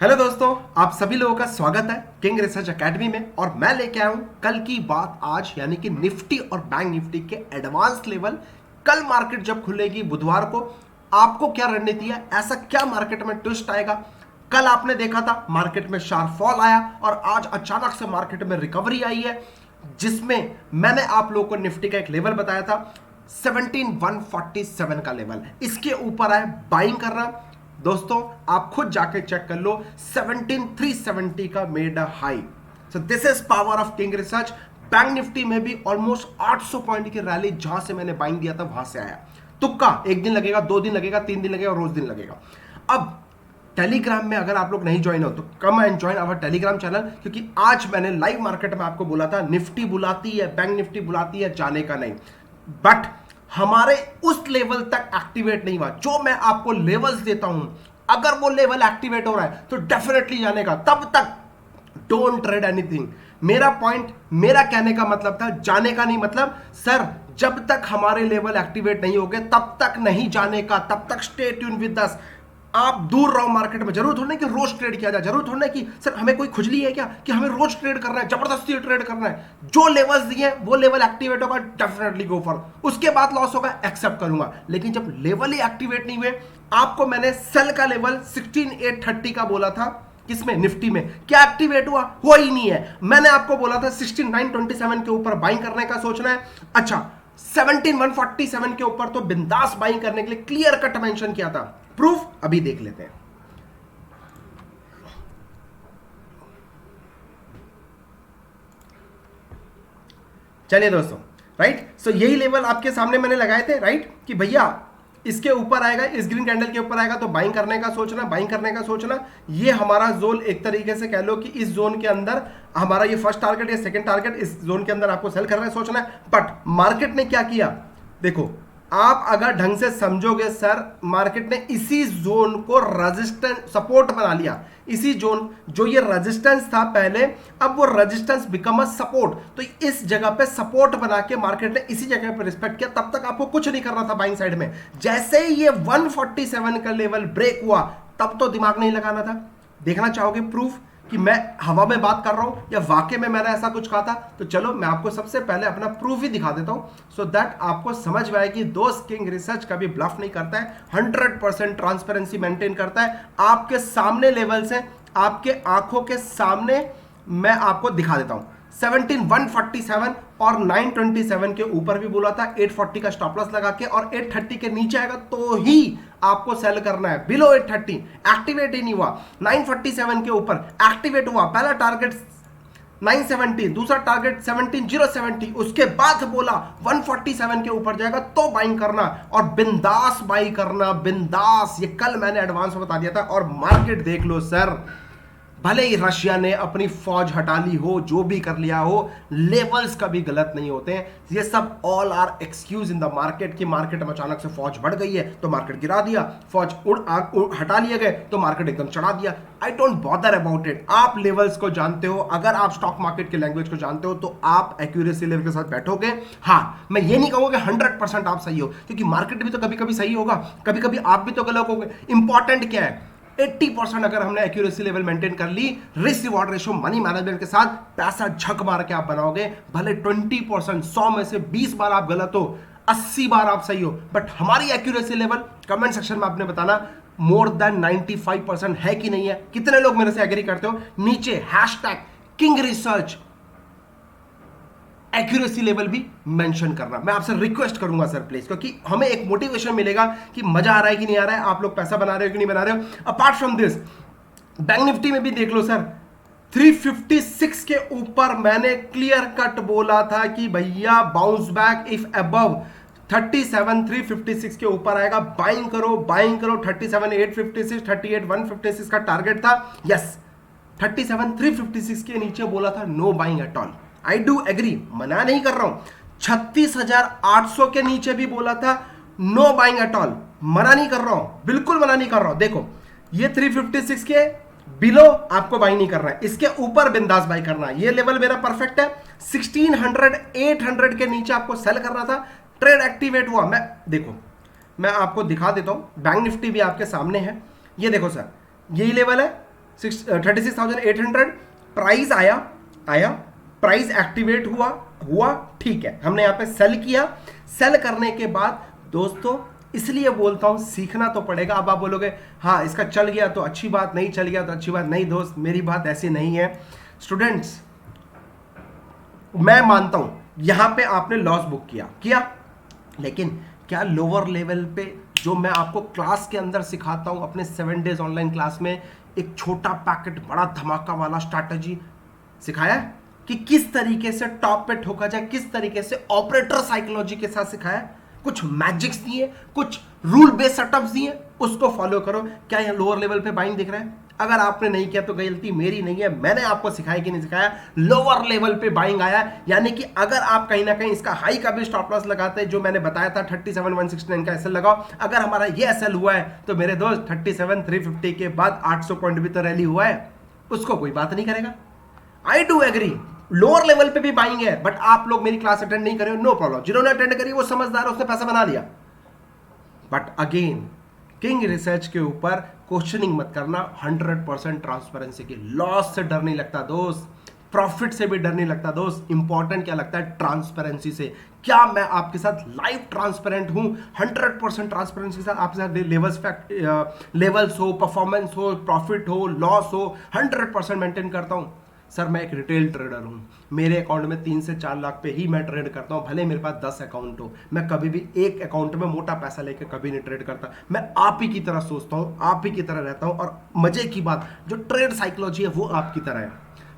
Hello दोस्तों, आप सभी लोगों का स्वागत है किंग रिसर्च एकेडमी में। और मैं लेके आया हूं कल की बात आज, यानी कि निफ्टी और बैंक निफ्टी के एडवांस लेवल। कल मार्केट जब खुलेगी बुधवार को, आपको क्या रणनीति है, ऐसा क्या मार्केट में ट्विस्ट आएगा। कल आपने देखा था मार्केट में शार्प फॉल आया और आज अचानक से मार्केट में रिकवरी आई है, जिसमें मैंने आप लोगों को निफ्टी का एक लेवल बताया था 17147 का लेवल। इसके ऊपर आए बाइंग करना। दोस्तों आप खुद जाके चेक कर लो, 17370 का made a high. So this is power of king research. Bank Nifty में भी ऑलमोस्ट 800 पॉइंट की रैली जहां से मैंने बाइंग दिया था वहां से आया। तुक्का, एक दिन लगेगा, 2 दिन लगेगा, 3 दिन लगेगा, रोज दिन लगेगा। अब टेलीग्राम में अगर आप लोग नहीं ज्वाइन हो तो come and join our Telegram channel, क्योंकि आज मैंने लाइव मार्केट में आपको बोला था निफ्टी बुलाती है, बैंक निफ्टी बुलाती है, जाने का नहीं। बट हमारे उस लेवल तक एक्टिवेट नहीं हुआ जो मैं आपको लेवल्स देता हूं। अगर वो लेवल एक्टिवेट हो रहा है तो डेफिनेटली जाने का, तब तक डोंट ट्रेड एनीथिंग। मेरा पॉइंट, मेरा कहने का मतलब था जाने का नहीं। मतलब सर जब तक हमारे लेवल एक्टिवेट नहीं हो गए तब तक नहीं जाने का, तब तक स्टे ट्यून विद अस। आप दूर रहो मार्केट में। जरूर थोड़ा कि रोज ट्रेड किया जाए, जरूर थोड़ा कि सर हमें कोई खुजली है क्या कि हमें रोज ट्रेड करना है, जबरदस्ती ट्रेड करना है। जो लेवल्स दिए वो लेवल एक्टिवेट होगा, डेफिनेटली गो फॉर। उसके बाद लॉस होगा, एक्सेप्ट करूंगा। लेकिन जब लेवल ही एक्टिवेट नहीं हुए, आपको मैंने सेल का लेवल 16830 का बोला था, किसमें, निफ्टी में। क्या एक्टिवेट हुआ ही नहीं है। मैंने आपको बोला था 16927 के ऊपर बाइंग करने का सोचना है। अच्छा, 17147 के ऊपर तो बिंदास बाइंग करने के लिए क्लियर कट मेंशन किया था। प्रूफ अभी देख लेते हैं। चलिए दोस्तों, राइट। सो यही लेवल आपके सामने मैंने लगाए थे, राइट, कि भैया इसके ऊपर आएगा, इस ग्रीन कैंडल के ऊपर आएगा तो बाइंग करने का सोचना, बाइंग करने का सोचना। ये हमारा जोन, एक तरीके से कह लो कि इस जोन के अंदर हमारा ये फर्स्ट टारगेट या सेकंड टारगेट, इस जोन के अंदर आपको सेल करना है, सोचना है। बट मार्केट ने क्या किया, देखो आप अगर ढंग से समझोगे, सर मार्केट ने इसी जोन को रेजिस्टेंस सपोर्ट बना लिया। इसी जोन, जो ये रेजिस्टेंस था पहले, अब वो रेजिस्टेंस बिकम अ सपोर्ट। तो इस जगह पे सपोर्ट बना के मार्केट ने इसी जगह पे रिस्पेक्ट किया। तब तक आपको कुछ नहीं करना था बाइंग साइड में। जैसे ही ये 147 का लेवल ब्रेक हुआ, तब तो दिमाग नहीं लगाना था। देखना चाहोगे प्रूफ कि मैं हवा में बात कर रहा हूं या वाकई में मैंने ऐसा कुछ कहा था? तो चलो मैं आपको सबसे पहले अपना प्रूफ ही दिखा देता हूं, सो दैट आपको समझ में आए कि दोस्त किंग रिसर्च कभी ब्लफ नहीं करता है, 100% ट्रांसपेरेंसी मेंटेन करता है। आपके सामने लेवल्स हैं, आपके आंखों के सामने मैं आपको दिखा देता हूं। 17147 और 927 के ऊपर भी बोला था 840 का स्टॉप लॉस लगा के, और 830 के नीचे आएगा तो ही आपको सेल करना है। बिलो 830 एक्टिवेट ही नहीं हुआ, 947 के ऊपर एक्टिवेट हुआ। पहला टारगेट 970, दूसरा टारगेट 17070, उसके बाद बोला 147 के ऊपर जाएगा तो बाइंग करना और बिंदास बाई करना, बिंदास। ये कल मैंने एडवांस में बता दिया था। और मार्केट देख लो सर, भले ही रशिया ने अपनी फौज हटा ली हो, जो भी कर लिया हो, लेवल्स कभी गलत नहीं होते हैं। ये सब all are excuse in the market कि मार्केट में अचानक से फौज बढ़ गई है तो मार्केट गिरा दिया, फौज हटा लिए गए तो मार्केट एकदम चढ़ा दिया। I don't bother about it. आप लेवल्स को जानते हो, अगर आप स्टॉक मार्केट के लैंग्वेज को जानते हो तो आप एक्यूरेसी लेवल के साथ बैठोगे। हाँ, मैं ये नहीं कहूंगा कि 100% आप सही हो, क्योंकि मार्केट भी तो कभी कभी सही होगा, कभी कभी आप भी तो गलत होगे। इंपॉर्टेंट क्या है, 80% अगर हमने एक्यूरेसी लेवल मेंटेन कर ली, risk reward ratio money management के साथ, पैसा झक मार के आप बनाओगे। भले 20%, 100 में से 20 बार आप गलत हो, 80 बार आप सही हो, बट हमारी एक्यूरेसी लेवल कमेंट सेक्शन में आपने बताना मोर देन 95% है कि नहीं है। कितने लोग मेरे से एग्री करते हो? नीचे #किंग रिसर्च एक्यूरेसी लेवल भी मेंशन करना। मैं आपसे रिक्वेस्ट करूंगा सर प्लीज, क्योंकि हमें एक मोटिवेशन मिलेगा कि मजा आ रहा है कि नहीं आ रहा है, आप लोग पैसा बना रहे हो कि नहीं बना रहे हो। Apart from this, bank Nifty में भी देख लो सर, 356 के ऊपर मैंने क्लियर कट बोला था कि भैया बाउंस बैक इफ अबव 37,356 के ऊपर आएगा, बाइंग करो, बाइंग करो। 37,856, 38,156 का टारगेट था। यस, 37,356 के नीचे बोला था no buying at all. I do agree, मना नहीं कर रहा हूं। 36,800 के नीचे भी बोला था नो बाइंग एट ऑल, मना नहीं कर रहा हूं, बिल्कुल मना नहीं कर रहा हूं। देखो ये 356 के बिलो आपको बाई नहीं करना है, इसके ऊपर बिंदास बाई करना है। ये लेवल मेरा परफेक्ट है। 1600, 800 के नीचे आपको सेल करना था, ट्रेड एक्टिवेट हुआ। मैं देखो, मैं आपको दिखा देता हूं, बैंक निफ्टी भी आपके सामने है। ये देखो सर, यही लेवल है 36,800 प्राइस आया प्राइस एक्टिवेट हुआ ठीक है, हमने यहाँ पे सेल किया। सेल करने के बाद दोस्तों, इसलिए बोलता हूं सीखना तो पड़ेगा। अब आप बोलोगे हाँ इसका चल गया तो अच्छी बात, नहीं चल गया तो अच्छी बात। नहीं दोस्त, मेरी बात ऐसी नहीं है। स्टूडेंट्स, मैं मानता हूं यहां पे आपने लॉस बुक किया, लेकिन क्या लोअर लेवल पे जो मैं आपको क्लास के अंदर सिखाता हूं अपने 7 डेज ऑनलाइन क्लास में, एक छोटा पैकेट बड़ा धमाका वाला स्ट्रैटेजी सिखाया है कि किस तरीके से टॉप पे ठोका जाए, किस तरीके से ऑपरेटर साइकोलॉजी के साथ सिखाया, कुछ मैजिक्स दिए, कुछ रूल बेस्ड सेटअप्स दिए, उसको फॉलो करो। क्या यहां लोअर लेवल पे बाइंग दिख रहा है? अगर आपने नहीं किया तो गलती मेरी नहीं है, मैंने आपको सिखाया कि नहीं सिखाया, लोअर लेवल पे बाइंग आया। यानी कि अगर आप कहीं ना कहीं इसका हाई का भी स्टॉप लॉस लगाते हैं, जो मैंने बताया था 37,169 का एसएल लगाओ, अगर हमारा ये एसएल हुआ है तो मेरे दोस्त 37,350 के बाद 800 पॉइंट भी तो रैली हुआ है, उसको कोई बात नहीं करेगा। I do agree, lower level पे भी बाइंग है, बट आप लोग मेरी क्लास अटेंड नहीं करे, नो प्रॉब्लम। जिन्होंने अटेंड करी वो समझदार है, उसने पैसा बना लिया। बट अगेन, किंग रिसर्च के ऊपर क्वेश्चनिंग मत करना, 100% ट्रांसपेरेंसी की। लॉस से डर नहीं लगता दोस्त, प्रॉफिट से भी डर नहीं लगता दोस्त। इंपॉर्टेंट क्या लगता है? ट्रांसपेरेंसी से। क्या मैं आपके साथ लाइव ट्रांसपेरेंट हूं? 100% ट्रांसपेरेंसी के साथ आपके साथ लेवल्स हो, परफॉर्मेंस हो, प्रॉफिट हो, लॉस हो, 100% मेंटेन करता हूं। सर मैं एक रिटेल ट्रेडर हूं, मेरे अकाउंट में 3 से 4 लाख पे ही मैं ट्रेड करता हूं, भले मेरे पास 10 अकाउंट हो। मैं कभी भी एक अकाउंट में मोटा पैसा लेके कभी नहीं ट्रेड करता। मैं आप ही की तरह सोचता हूं, आप ही की तरह रहता हूं, और मजे की बात, जो ट्रेड साइकोलॉजी है वो आपकी तरह है।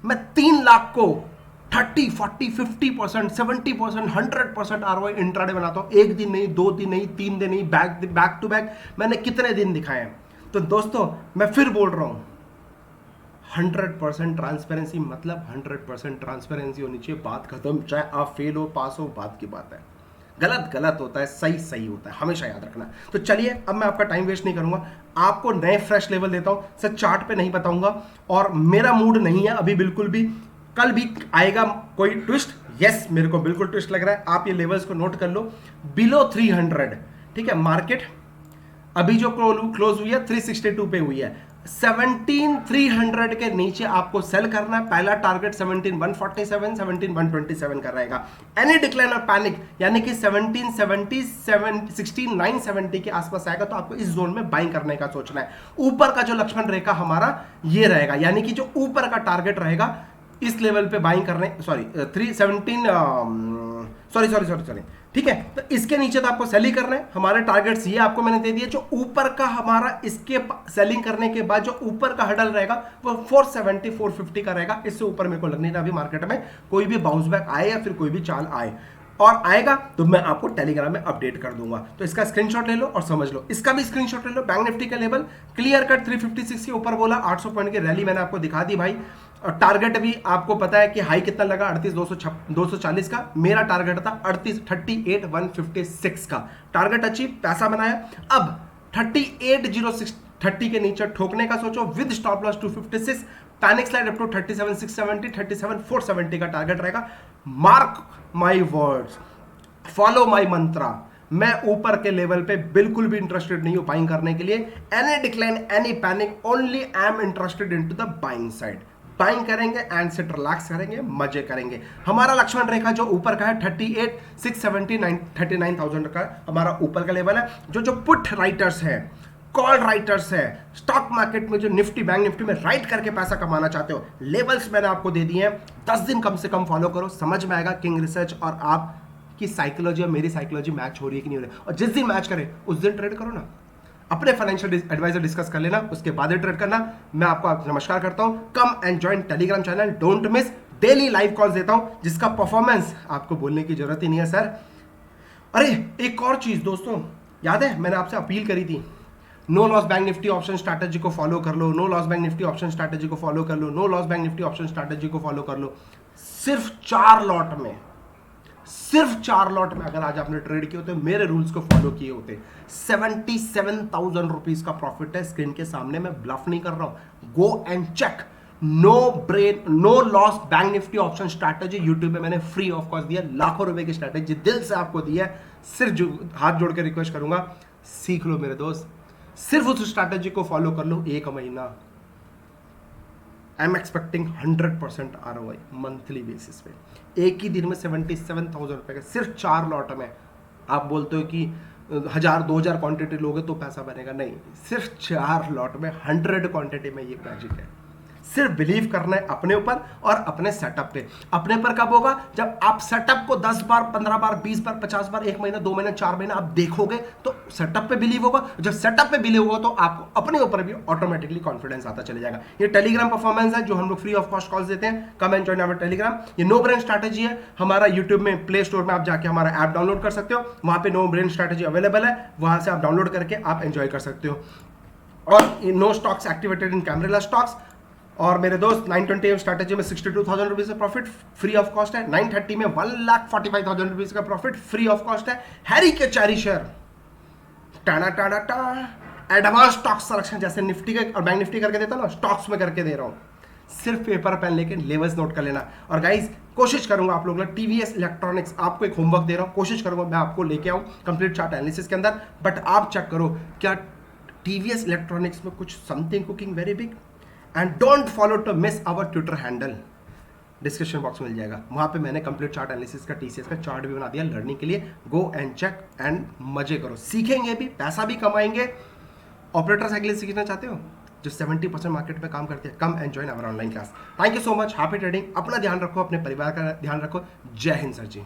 मैं 3 लाख को 30, 40, 50%, 70%, 100% ROI इंट्राडे बनाता हूं। एक दिन नहीं, 2 दिन नहीं, 3 दिन नहीं, बैक टू बैक मैंने कितने दिन दिखाए हैं। तो दोस्तों मैं फिर बोल रहा हूं, 100% ट्रांसपेरेंसी मतलब 100% ट्रांसपेरेंसी होनी चाहिए। बात खत्म, चाहे आप फेल हो पास हो, बात की बात है। गलत गलत होता है, सही सही होता है, हमेशा याद रखना। तो चलिए, अब मैं आपका टाइम वेस्ट नहीं करूंगा, आपको नए फ्रेश लेवल देता हूं। सर चार्ट पे नहीं बताऊंगा, और मेरा मूड नहीं है अभी बिल्कुल भी। कल भी आएगा कोई ट्विस्ट, यस मेरे को बिल्कुल ट्विस्ट लग रहा है। आप ये लेवल्स को नोट कर लो, बिलो 300, ठीक है। मार्केट अभी जो क्लोज हुई है 362 पे हुई है। 17,300 के नीचे आपको सेल करना है। पहला टारगेट 17,147, 17,127 का रहेगा। एनी डिक्लाइन और पैनिक यानी कि 1770, 16,970 के आसपास आएगा तो आपको इस जोन में बाइंग करने का सोचना है। ऊपर का जो लक्ष्मण रेखा हमारा ये रहेगा, यानी कि जो ऊपर का टारगेट रहेगा इस लेवल पे बाइंग करने, सॉरी, ठीक है। तो इसके नीचे तो आपको सेलिंग करना है। हमारे टारगेट्स ये आपको मैंने दे दिए। जो ऊपर का हमारा इसके सेलिंग करने के बाद जो ऊपर का हडल रहेगा वो 470, 450 का रहेगा। इससे ऊपर मेरे को लग नहीं रहा अभी मार्केट में कोई भी बाउंस बैक आए या फिर कोई भी चाल आए, और आएगा तो मैं आपको टेलीग्राम में अपडेट कर दूंगा। तो इसका स्क्रीनशॉट ले लो और समझ लो। इसका भी स्क्रीनशॉट ले लो। बैंक निफ्टी का लेवल क्लियर कट 356 के ऊपर बोला, 800 पॉइंट की रैली मैंने आपको दिखा दी भाई। और टारगेट भी आपको पता है कि हाई कितना लगा, 38,240 का। मेरा टारगेट था 38,156 का। टारगेट अचीव, पैसा बनाया। अब 38,0630 के नीचे ठोकने का सोचो with stop loss 256। Panic slide up to 37,670, 37,470 का टारगेट रहेगा। Mark my words, follow my mantra. मैं ऊपर के लेवल पे बिल्कुल भी इंटरेस्टेड नहीं हूं बाइंग करने के लिए। Any decline, any panic, only I am interested into the buying side. Buying करेंगे एंड सेट रिलैक्स करेंगे, मजे करेंगे। हमारा लक्ष्मण रेखा जो ऊपर का है 38,670, 39,000 का हमारा ऊपर का लेवल है। जो पुट राइटर्स है, कॉल राइटर्स है, स्टॉक मार्केट में जो निफ्टी, बैंक निफ्टी में राइट करके पैसा कमाना चाहते हो, लेवल्स मैंने आपको दे दिए हैं। 10 दिन कम से कम फॉलो करो, समझ में आएगा किंग रिसर्च और आपकी साइकोलॉजी और मेरी साइकोलॉजी मैच हो रही है कि नहीं हो रही है। और जिस दिन मैच करे उस दिन ट्रेड करो ना। अपने फाइनेंशियल एडवाइजर डिस्कस कर लेना, उसके बाद ही ट्रेड करना। मैं आपको नमस्कार करता हूं। Come and join Telegram channel, don't miss. Daily live calls देता हूं जिसका परफॉर्मेंस आपको बोलने की जरूरत ही नहीं है सर। अरे एक और चीज दोस्तों, याद है मैंने आपसे अपील करी थी, no loss bank Nifty option strategy को फॉलो कर लो, no loss bank Nifty option strategy को फॉलो कर लो, no loss bank Nifty option strategy को फॉलो कर लो। सिर्फ 4 लॉट में, सिर्फ 4 लॉट में अगर आज आपने ट्रेड किए होते, मेरे रूल्स को फॉलो किए होते, 77,000 रुपीज का प्रॉफिट है। स्क्रीन के सामने मैं ब्लफ नहीं कर रहा हूं, go and check. No loss bank Nifty option strategy YouTube पे मैंने फ्री ऑफ कॉस्ट दिया, लाखों रुपए की स्ट्रैटेजी दिल से आपको दी है। सिर्फ हाथ जोड़ के रिक्वेस्ट करूंगा, सीख लो मेरे दोस्त। सिर्फ उस स्ट्रैटेजी को फॉलो कर लो 1 महीना, I am expecting 100% ROI monthly basis पे। एक ही दिन में 77,000 रुपये का सिर्फ 4 लॉट में। आप बोलते हो कि 1000-2000 क्वांटिटी लोगे तो पैसा बनेगा, नहीं, सिर्फ 4 लॉट में 100 क्वांटिटी में ये मैजिक है। सिर्फ बिलीव करना है अपने ऊपर और अपने सेटअप पे। अपने पर कब होगा? जब आप सेटअप को 10 बार, 15 बार, 20 बार, 50 बार, 1 महीना, 2 महीना, 4 महीना आप देखोगे तो सेटअप पे बिलीव होगा। जब सेटअप पे बिलीव होगा तो आपको अपने ऊपर भी ऑटोमेटिकली कॉन्फिडेंस आता चले जाएगा। ये टेलीग्राम परफॉर्मेंस है जो हम लोग फ्री ऑफ कॉस्ट कॉल्स देते हैं। Come and join our Telegram. ये नो ब्रेन स्ट्रैटेजी है। हमारा यूट्यूब में प्ले स्टोर में आप जाके हमारा ऐप डाउनलोड कर सकते हो, वहां पे नो ब्रेन स्ट्रैटेजी अवेलेबल है, वहां से आप डाउनलोड करके आप एंजॉय कर सकते हो। और नो स्टॉक्स एक्टिवेटेड इन कैमरेला स्टॉक्स। और मेरे दोस्त 920 स्ट्रैटेजी में 62,000 रुपीज का प्रॉफिट फ्री ऑफ कॉस्ट है। 930 में 1,45,000 रुपीज का प्रॉफिट फ्री ऑफ कॉस्ट है। हैरी के चैरी शेयर टाना टाना टा एडवांस स्टॉक सिलेक्शन जैसे निफ्टी के और बैंक निफ्टी करके देता ना, स्टॉक्स में करके दे रहा हूं। सिर्फ पेपर पेन लेके लेवल्स नोट कर लेना। और गाइस कोशिश करूंगा आप लोग टीवीएस इलेक्ट्रॉनिक्स, आपको एक होमवर्क दे रहा हूं, कोशिश करूंगा मैं आपको लेके आऊं कंप्लीट चार्ट एनालिसिस के अंदर। बट आप चेक करो क्या टीवीएस इलेक्ट्रॉनिक्स में कुछ something cooking very big. And don't follow to miss our Twitter handle, description box मिल जाएगा, वहां पे मैंने कंप्लीट चार्ट एनालिसिस का टीसीएस का चार्ट भी बना दिया लर्निंग के लिए। गो एंड चेक एंड मजे करो, सीखेंगे भी, पैसा भी कमाएंगे। ऑपरेटर साइकिल सीखना चाहते हो जो 70% मार्केट में काम करते हैं, come and join our online class. Thank you so much, happy trading. अपना ध्यान रखो, अपने परिवार का ध्यान रखो। जय हिंद सर जी।